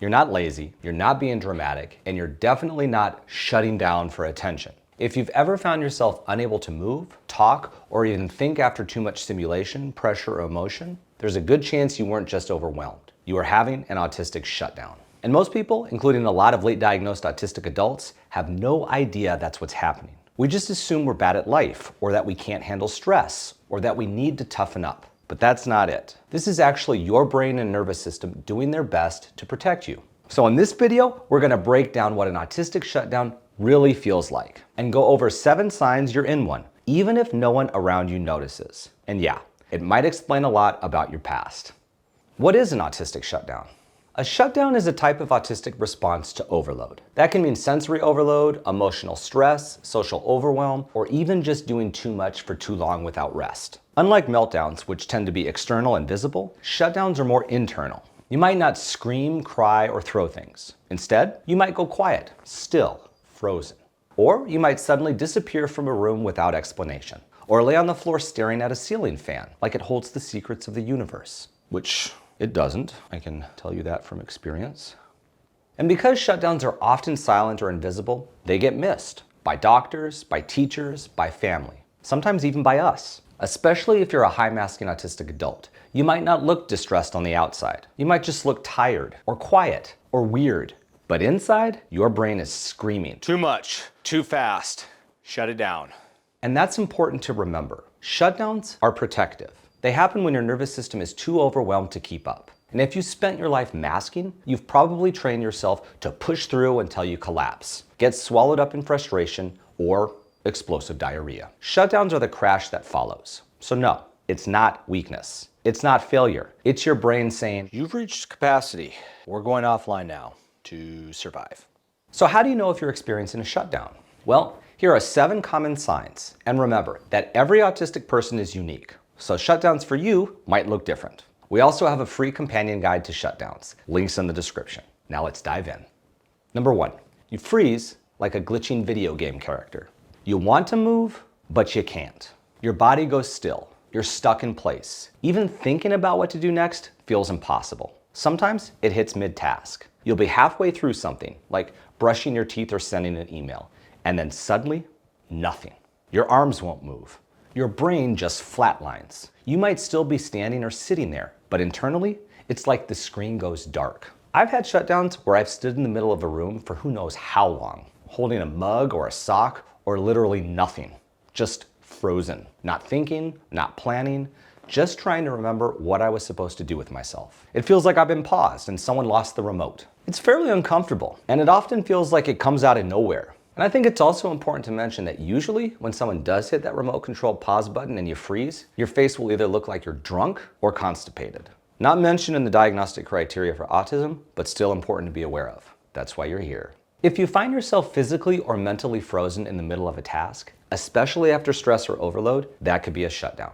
You're not lazy, you're not being dramatic, and you're definitely not shutting down for attention. If you've ever found yourself unable to move, talk, or even think after too much stimulation, pressure, or emotion, there's a good chance you weren't just overwhelmed. You are having an autistic shutdown. And most people, including a lot of late diagnosed autistic adults, have no idea that's what's happening. We just assume we're bad at life, or that we can't handle stress, or that we need to toughen up. But that's not it. This is actually your brain and nervous system doing their best to protect you. So in this video, we're gonna break down what an autistic shutdown really feels like and go over 7 signs you're in one, even if no one around you notices. And yeah, it might explain a lot about your past. What is an autistic shutdown? A shutdown is a type of autistic response to overload. That can mean sensory overload, emotional stress, social overwhelm, or even just doing too much for too long without rest. Unlike meltdowns, which tend to be external and visible, shutdowns are more internal. You might not scream, cry, or throw things. Instead, you might go quiet, still, frozen. Or you might suddenly disappear from a room without explanation, or lay on the floor staring at a ceiling fan like it holds the secrets of the universe, which it doesn't. I can tell you that from experience. And because shutdowns are often silent or invisible, they get missed by doctors, by teachers, by family, sometimes even by us. Especially if you're a high-masking autistic adult. You might not look distressed on the outside. You might just look tired, or quiet, or weird. But inside, your brain is screaming, "Too much, too fast, shut it down." And that's important to remember. Shutdowns are protective. They happen when your nervous system is too overwhelmed to keep up. And if you spent your life masking, you've probably trained yourself to push through until you collapse, get swallowed up in frustration, or explosive diarrhea. Shutdowns are the crash that follows. So no, it's not weakness. It's not failure. It's your brain saying, "You've reached capacity. We're going offline now to survive." So how do you know if you're experiencing a shutdown? Well, here are 7 common signs. And remember that every autistic person is unique. So shutdowns for you might look different. We also have a free companion guide to shutdowns. Links in the description. Now let's dive in. Number 1, you freeze like a glitching video game character. You want to move, but you can't. Your body goes still. You're stuck in place. Even thinking about what to do next feels impossible. Sometimes it hits mid-task. You'll be halfway through something, like brushing your teeth or sending an email, and then suddenly, nothing. Your arms won't move. Your brain just flatlines. You might still be standing or sitting there, but internally, it's like the screen goes dark. I've had shutdowns where I've stood in the middle of a room for who knows how long, holding a mug or a sock, or literally nothing, just frozen. Not thinking, not planning, just trying to remember what I was supposed to do with myself. It feels like I've been paused and someone lost the remote. It's fairly uncomfortable, and it often feels like it comes out of nowhere. And I think it's also important to mention that usually when someone does hit that remote control pause button and you freeze, your face will either look like you're drunk or constipated. Not mentioned in the diagnostic criteria for autism, but still important to be aware of. That's why you're here. If you find yourself physically or mentally frozen in the middle of a task, especially after stress or overload, that could be a shutdown.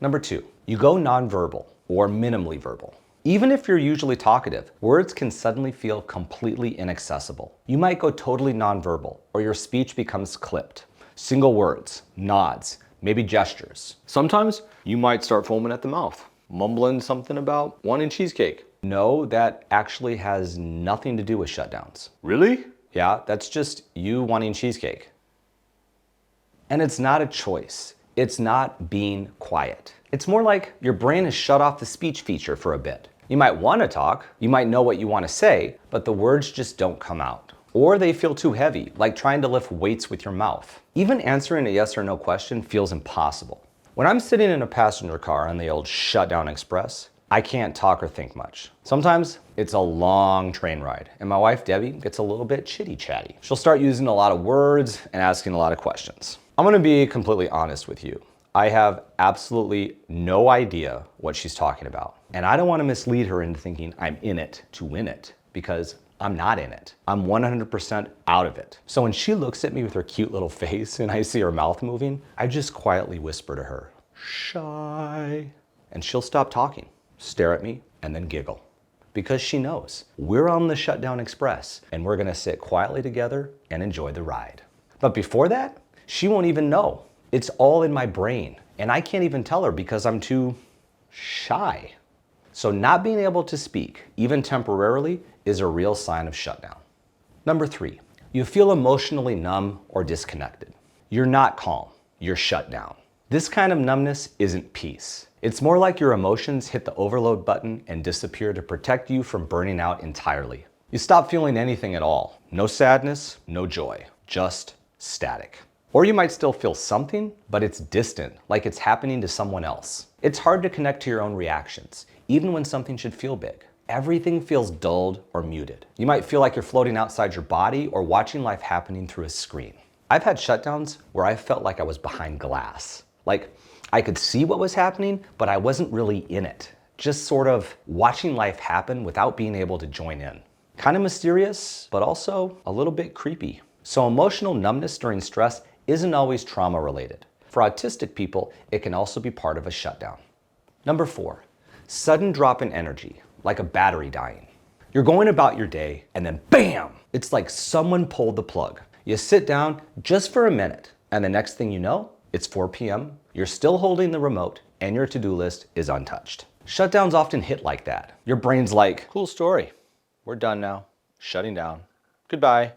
Number 2, you go nonverbal or minimally verbal. Even if you're usually talkative, words can suddenly feel completely inaccessible. You might go totally nonverbal, or your speech becomes clipped. Single words, nods, maybe gestures. Sometimes you might start foaming at the mouth, mumbling something about wanting cheesecake. No, that actually has nothing to do with shutdowns. Really? Yeah, that's just you wanting cheesecake. And it's not a choice. It's not being quiet. It's more like your brain has shut off the speech feature for a bit. You might want to talk, you might know what you want to say, but the words just don't come out. Or they feel too heavy, like trying to lift weights with your mouth. Even answering a yes or no question feels impossible. When I'm sitting in a passenger car on the old shutdown express, I can't talk or think much. Sometimes it's a long train ride, and my wife Debbie gets a little bit chitty-chatty. She'll start using a lot of words and asking a lot of questions. I'm gonna be completely honest with you. I have absolutely no idea what she's talking about. And I don't want to mislead her into thinking I'm in it to win it, because I'm not in it. I'm 100% out of it. So when she looks at me with her cute little face and I see her mouth moving, I just quietly whisper to her, "Shy." And she'll stop talking, stare at me, and then giggle. Because she knows we're on the shutdown express and we're gonna sit quietly together and enjoy the ride. But before that, she won't even know. It's all in my brain, and I can't even tell her because I'm too shy. So not being able to speak, even temporarily, is a real sign of shutdown. Number 3, you feel emotionally numb or disconnected. You're not calm, you're shut down. This kind of numbness isn't peace. It's more like your emotions hit the overload button and disappear to protect you from burning out entirely. You stop feeling anything at all. No sadness, no joy, just static. Or you might still feel something, but it's distant, like it's happening to someone else. It's hard to connect to your own reactions, even when something should feel big. Everything feels dulled or muted. You might feel like you're floating outside your body or watching life happening through a screen. I've had shutdowns where I felt like I was behind glass. Like I could see what was happening, but I wasn't really in it. Just sort of watching life happen without being able to join in. Kind of mysterious, but also a little bit creepy. So emotional numbness during stress isn't always trauma related. For autistic people, it can also be part of a shutdown. Number 4, sudden drop in energy, like a battery dying. You're going about your day and then bam! It's like someone pulled the plug. You sit down just for a minute and the next thing you know, it's 4 p.m., you're still holding the remote and your to-do list is untouched. Shutdowns often hit like that. Your brain's like, cool story. We're done now. Shutting down. Goodbye.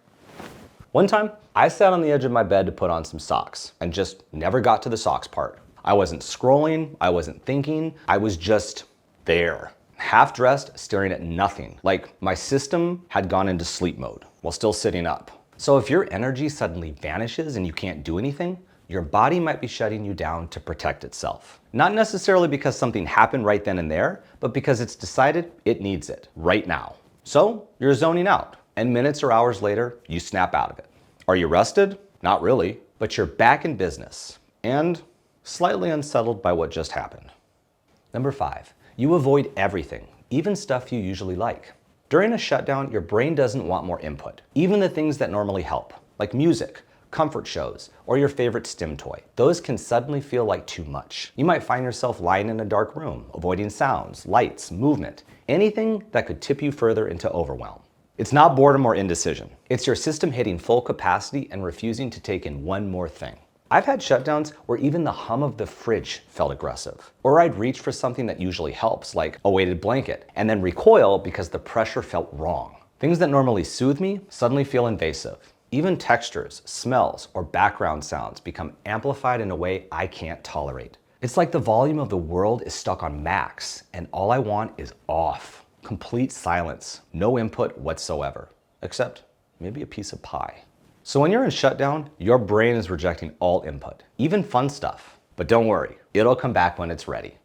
One time, I sat on the edge of my bed to put on some socks and just never got to the socks part. I wasn't scrolling, I wasn't thinking, I was just there. Half dressed, staring at nothing, like my system had gone into sleep mode while still sitting up. So if your energy suddenly vanishes and you can't do anything, your body might be shutting you down to protect itself. Not necessarily because something happened right then and there, but because it's decided it needs it right now. So you're zoning out, and minutes or hours later, you snap out of it. Are you rested? Not really, but you're back in business and slightly unsettled by what just happened. Number 5, you avoid everything, even stuff you usually like. During a shutdown, your brain doesn't want more input, even the things that normally help, like music, comfort shows, or your favorite STEM toy. Those can suddenly feel like too much. You might find yourself lying in a dark room, avoiding sounds, lights, movement, anything that could tip you further into overwhelm. It's not boredom or indecision. It's your system hitting full capacity and refusing to take in one more thing. I've had shutdowns where even the hum of the fridge felt aggressive. Or I'd reach for something that usually helps, like a weighted blanket, and then recoil because the pressure felt wrong. Things that normally soothe me suddenly feel invasive. Even textures, smells, or background sounds become amplified in a way I can't tolerate. It's like the volume of the world is stuck on max, and all I want is off. Complete silence, no input whatsoever, except maybe a piece of pie. So when you're in shutdown, your brain is rejecting all input, even fun stuff. But don't worry, it'll come back when it's ready.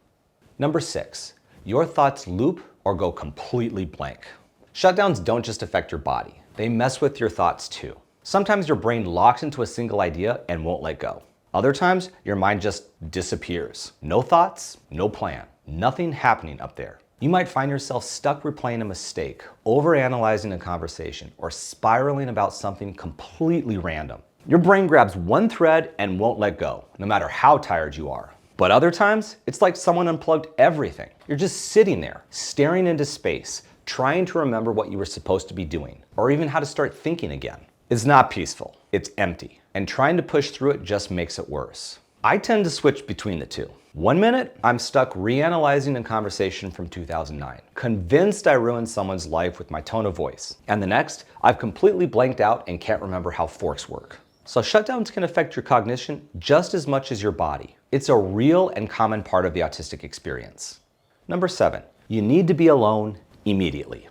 Number 6, your thoughts loop or go completely blank. Shutdowns don't just affect your body, they mess with your thoughts too. Sometimes your brain locks into a single idea and won't let go. Other times, your mind just disappears. No thoughts, no plan, nothing happening up there. You might find yourself stuck replaying a mistake, overanalyzing a conversation, or spiraling about something completely random. Your brain grabs one thread and won't let go, no matter how tired you are. But other times, it's like someone unplugged everything. You're just sitting there, staring into space, trying to remember what you were supposed to be doing, or even how to start thinking again. It's not peaceful, it's empty, and trying to push through it just makes it worse. I tend to switch between the two. 1 minute, I'm stuck reanalyzing a conversation from 2009, convinced I ruined someone's life with my tone of voice. And the next, I've completely blanked out and can't remember how forks work. So shutdowns can affect your cognition just as much as your body. It's a real and common part of the autistic experience. Number 7, you need to be alone immediately.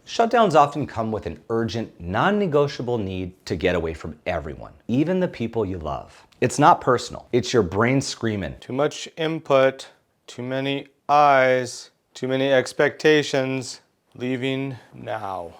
Shutdowns often come with an urgent, non-negotiable need to get away from everyone, even the people you love. It's not personal. It's your brain screaming, too much input, too many eyes, too many expectations, leaving now.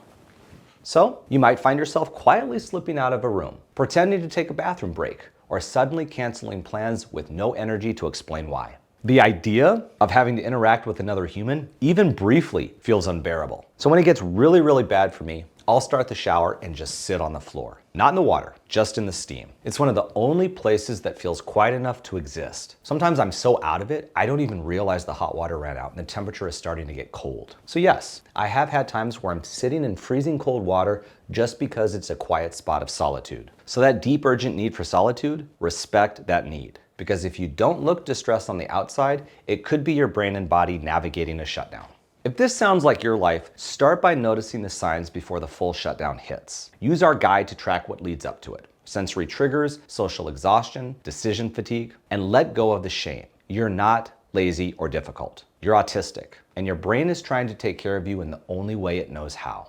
So you might find yourself quietly slipping out of a room, pretending to take a bathroom break, or suddenly canceling plans with no energy to explain why. The idea of having to interact with another human, even briefly, feels unbearable. So when it gets really, really bad for me, I'll start the shower and just sit on the floor. Not in the water, just in the steam. It's one of the only places that feels quiet enough to exist. Sometimes I'm so out of it, I don't even realize the hot water ran out and the temperature is starting to get cold. So yes, I have had times where I'm sitting in freezing cold water just because it's a quiet spot of solitude. So that deep, urgent need for solitude, respect that need. Because if you don't look distressed on the outside, it could be your brain and body navigating a shutdown. If this sounds like your life, start by noticing the signs before the full shutdown hits. Use our guide to track what leads up to it: sensory triggers, social exhaustion, decision fatigue, and let go of the shame. You're not lazy or difficult. You're autistic, and your brain is trying to take care of you in the only way it knows how.